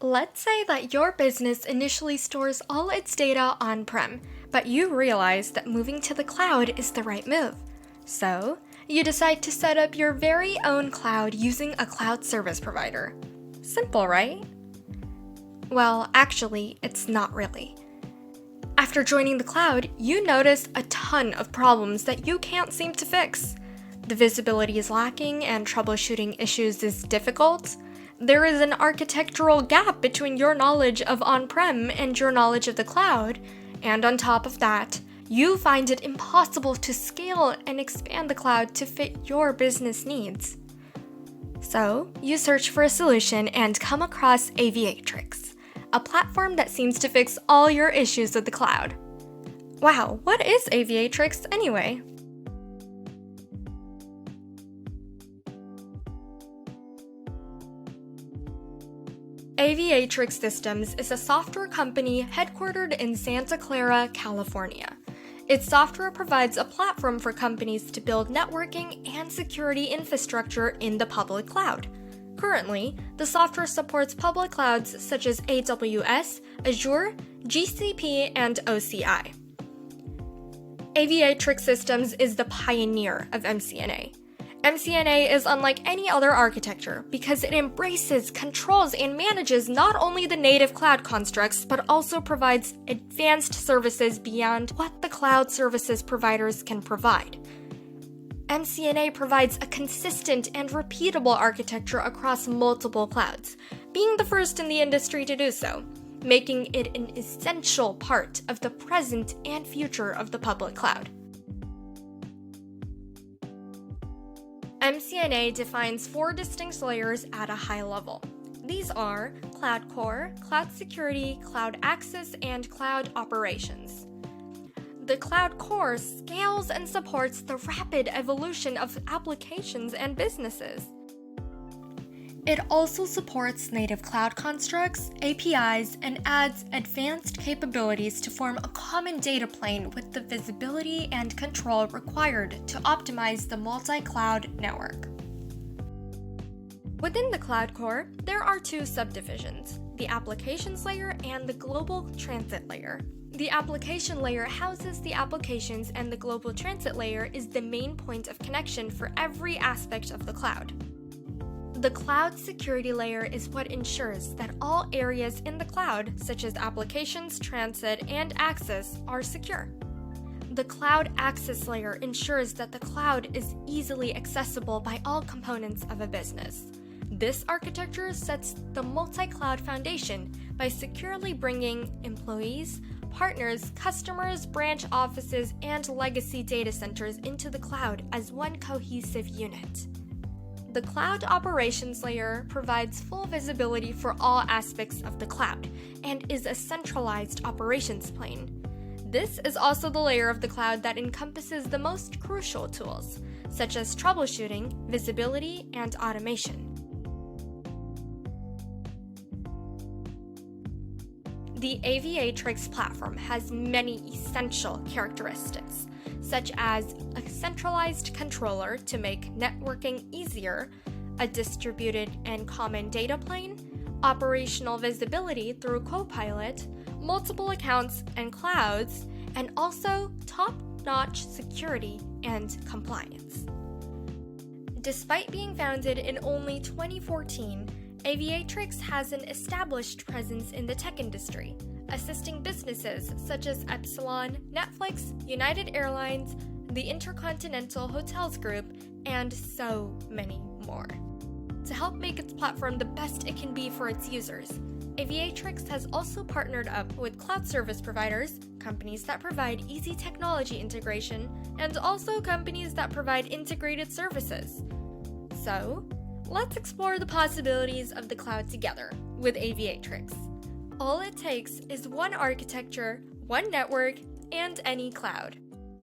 Let's say that your business initially stores all its data on-prem, but you realize that moving to the cloud is the right move. So, you decide to set up your very own cloud using a cloud service provider. Simple, right? Well, actually, it's not really. After joining the cloud, you notice a ton of problems that you can't seem to fix. The visibility is lacking and troubleshooting issues is difficult. There is an architectural gap between your knowledge of on-prem and your knowledge of the cloud, and on top of that, you find it impossible to scale and expand the cloud to fit your business needs. So, you search for a solution and come across Aviatrix, a platform that seems to fix all your issues with the cloud. Wow, what is Aviatrix anyway? Aviatrix Systems is a software company headquartered in Santa Clara, California. Its software provides a platform for companies to build networking and security infrastructure in the public cloud. Currently, the software supports public clouds such as AWS, Azure, GCP, and OCI. Aviatrix Systems is the pioneer of MCNA. MCNA is unlike any other architecture because it embraces, controls, and manages not only the native cloud constructs, but also provides advanced services beyond what the cloud services providers can provide. MCNA provides a consistent and repeatable architecture across multiple clouds, being the first in the industry to do so, making it an essential part of the present and future of the public cloud. MCNA defines 4 distinct layers at a high level. These are Cloud Core, Cloud Security, Cloud Access, and Cloud Operations. The Cloud Core scales and supports the rapid evolution of applications and businesses. It also supports native cloud constructs, APIs, and adds advanced capabilities to form a common data plane with the visibility and control required to optimize the multi-cloud network. Within the Cloud Core, there are 2 subdivisions, the Applications Layer and the Global Transit Layer. The Application Layer houses the applications, and the Global Transit Layer is the main point of connection for every aspect of the cloud. The Cloud Security Layer is what ensures that all areas in the cloud, such as applications, transit, and access, are secure. The Cloud Access Layer ensures that the cloud is easily accessible by all components of a business. This architecture sets the multi-cloud foundation by securely bringing employees, partners, customers, branch offices, and legacy data centers into the cloud as one cohesive unit. The Cloud Operations Layer provides full visibility for all aspects of the cloud and is a centralized operations plane. This is also the layer of the cloud that encompasses the most crucial tools, such as troubleshooting, visibility, and automation. The Aviatrix platform has many essential characteristics, such as a centralized controller to make networking easier, a distributed and common data plane, operational visibility through Copilot, multiple accounts and clouds, and also top-notch security and compliance. Despite being founded in only 2014, Aviatrix has an established presence in the tech industry, assisting businesses such as Epsilon, Netflix, United Airlines, the Intercontinental Hotels Group, and so many more. To help make its platform the best it can be for its users, Aviatrix has also partnered up with cloud service providers, companies that provide easy technology integration, and also companies that provide integrated services. So, let's explore the possibilities of the cloud together with Aviatrix. All it takes is one architecture, one network, and any cloud.